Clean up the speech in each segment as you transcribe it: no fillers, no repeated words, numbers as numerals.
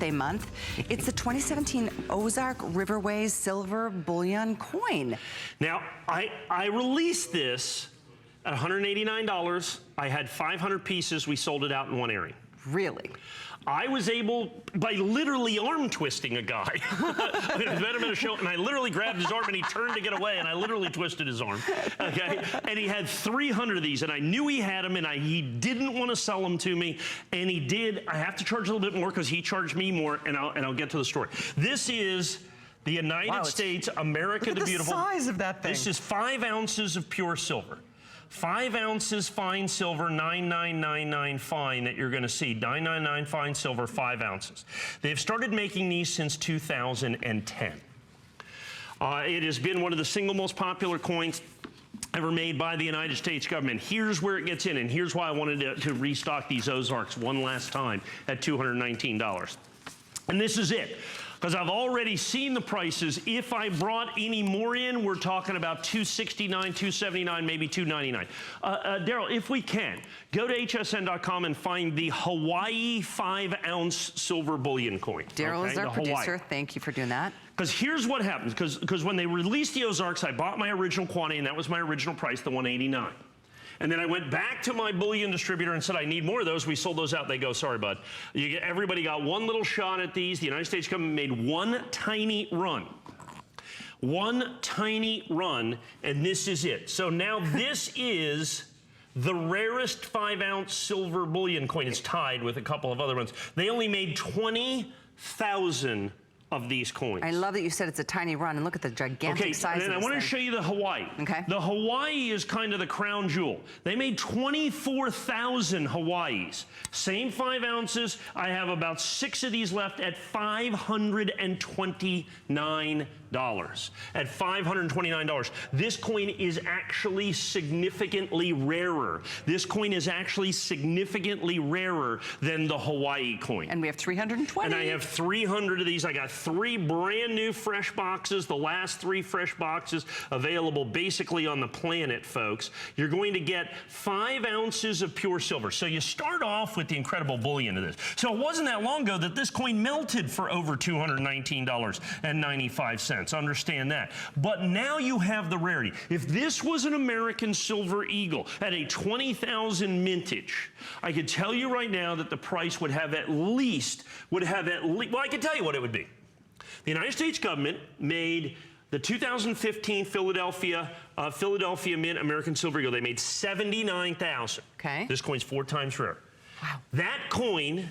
month. It's the 2017 Ozark Riverways Silver Bullion Coin. Now, I released this at $189. I had 500 pieces. We sold it out in one airing. Really? I was able, by literally arm twisting a guy. I met him at a show, and I literally grabbed his arm, and he turned to get away, and I literally twisted his arm. Okay, and he had 300 of these, and I knew he had them, and he didn't want to sell them to me, and he did. I have to charge a little bit more because he charged me more, and I'll get to the story. This is the United States, America the Beautiful. Look at the size of that thing. This is 5 ounces of pure silver. 5 ounces fine silver, 9999 fine that you're going to see. 999 fine silver, 5 ounces. They've started making these since 2010. It has been one of the single most popular coins ever made by the United States government. Here's where it gets in, and here's why I wanted to restock these Ozarks one last time at $219. And this is it. Because I've already seen the prices. If I brought any more in, we're talking about $269, $279, maybe $299. Daryl, if we can, go to hsn.com and find the Hawaii 5-ounce silver bullion coin. Daryl is our producer. Thank you for doing that. Because here's what happens. Because when they released the Ozarks, I bought my original quantity, and that was my original price, the $189. And then I went back to my bullion distributor and said, I need more of those. We sold those out. They go, sorry, bud. Everybody got one little shot at these. The United States government made one tiny run. One tiny run, and this is it. So now this is the rarest 5-ounce silver bullion coin. It's tied with a couple of other ones. They only made 20,000 of these coins. I love that you said it's a tiny run, and look at the gigantic size of this and I want to show you the Hawaii. Okay. The Hawaii is kind of the crown jewel. They made 24,000 Hawaiis. Same 5 ounces. I have about 6 of these left at $529. At $529. This coin is actually significantly rarer. This coin is actually significantly rarer than the Hawaii coin. And we have 320. And I have 300 of these. I got 3 brand new fresh boxes, the last 3 fresh boxes available basically on the planet, folks. You're going to get 5 ounces of pure silver. So you start off with the incredible bullion of this. So it wasn't that long ago that this coin melted for over $219.95. Understand that. But now you have the rarity. If this was an American Silver Eagle at a 20,000 mintage, I could tell you right now that the price would have at least, well, I can tell you what it would be. The United States government made the 2015 Philadelphia Mint American Silver Eagle. They made 79,000. Okay. This coin's 4 times rare. Wow. That coin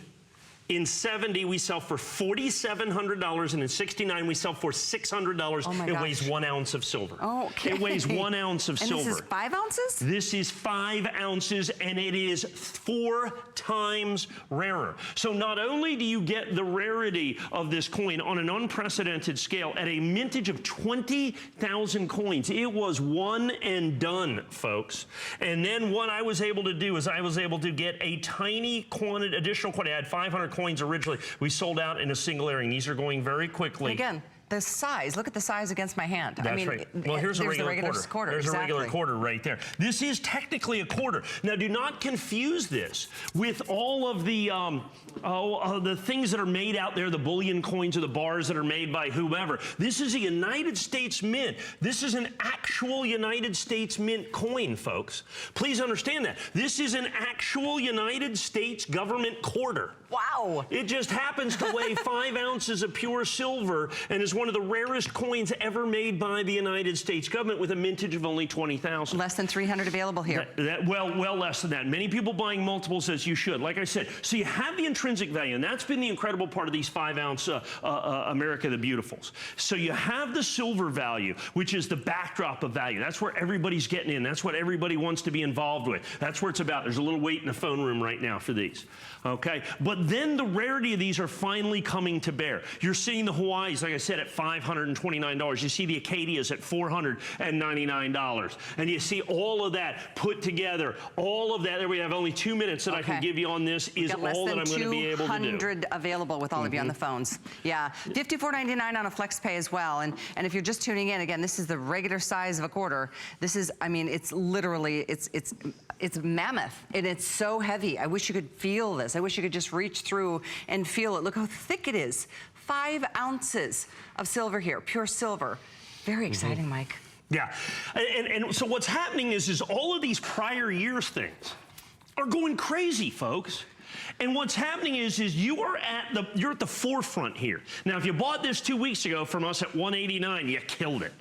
in 70 we sell for $4,700, and in 69 we sell for $600. Oh my it gosh. weighs 1 ounce of silver. Oh, okay. It weighs 1 ounce of silver. And this is 5 ounces? This is 5 ounces, and it is 4 times rarer. So not only do you get the rarity of this coin on an unprecedented scale at a mintage of 20,000 coins, it was one and done, folks. And then what I was able to do is I was able to get a tiny quantity, additional quantity. I had 500 coins originally. We sold out in a single airing. These are going very quickly. Again, the size. Look at the size against my hand. That's I mean, right. Well, here's a regular quarter. There's a regular quarter right there. This is technically a quarter. Now, do not confuse this with all of the things that are made out there, the bullion coins or the bars that are made by whoever. This is a United States Mint. This is an actual United States Mint coin, folks. Please understand that. This is an actual United States government quarter. Wow. It just happens to weigh 5 ounces of pure silver and is one of the rarest coins ever made by the United States government with a mintage of only 20,000. Less than 300 available here. Well less than that. Many people buying multiples, as you should. Like I said, so you have the intrinsic value, and that's been the incredible part of these 5-ounce America the Beautifuls. So you have the silver value, which is the backdrop of value. That's where everybody's getting in. That's what everybody wants to be involved with. That's where it's about. There's a little wait in the phone room right now for these. Okay, but then the rarity of these are finally coming to bear. You're seeing the Hawaiis, like I said, at $529. You see the Acadias at $499. And you see all of that put together. All of that, there we have only 2 minutes that I can give you on this is all that I'm going to be able to do. 200 available with all of you on the phones. Yeah, $54.99 on a flex pay as well. And if you're just tuning in, again, this is the regular size of a quarter. This is, I mean, it's literally, it's mammoth, and it's so heavy. I wish you could feel this. I wish you could just reach reach through and feel it. Look how thick it is. 5 ounces of silver here, pure silver. Very exciting, Mike. Yeah, and so what's happening is all of these prior years things are going crazy, folks. And what's happening is you're at the forefront here. Now, if you bought this 2 weeks ago from us at $189, you killed it.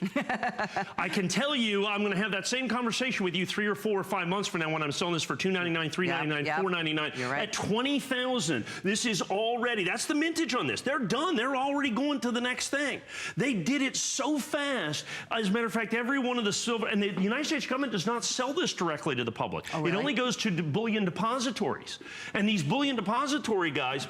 I can tell you, I'm going to have that same conversation with you 3 or 4 or 5 months from now when I'm selling this for $299, $399, $499. You're right. At $20,000, this is already, that's the mintage on this. They're done. They're already going to the next thing. They did it so fast. As a matter of fact, every one of the silver, and the United States government does not sell this directly to the public. Oh, really? It only goes to bullion depositories. And these bullion depository guys,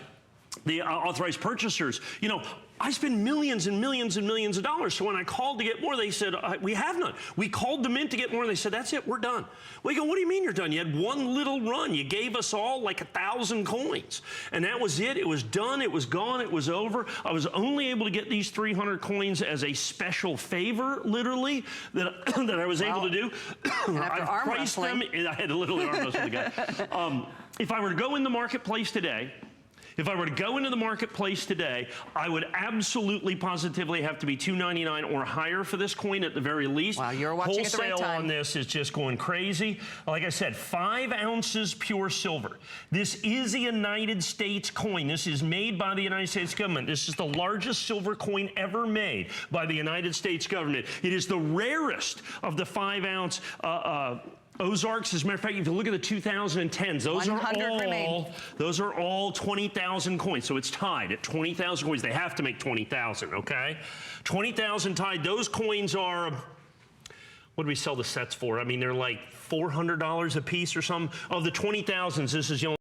the authorized purchasers, you know, I spend millions and millions and millions of dollars. So when I called to get more, they said, we have none. We called them in to get more. They said, that's it, we're done. We go, what do you mean you're done? You had one little run. You gave us all like 1,000 coins. And that was it. It was done. It was gone. It was over. I was only able to get these 300 coins as a special favor, literally, that I was able to do. I priced them. I had to literally arm wrestle the guy. If I were to go in the marketplace today, I would absolutely positively have to be $299 or higher for this coin at the very least. Wow, you're watching at the right time. Wholesale on this is just going crazy. Like I said, 5 ounces pure silver. This is a United States coin. This is made by the United States government. This is the largest silver coin ever made by the United States government. It is the rarest of the 5-ounce Ozarks. As a matter of fact, if you look at the 2010s, those are all 20,000 coins. So it's tied at 20,000 coins. They have to make 20,000, okay? 20,000 tied. Those coins are, what do we sell the sets for? I mean, they're like $400 a piece or something. Of the 20,000s, this is the only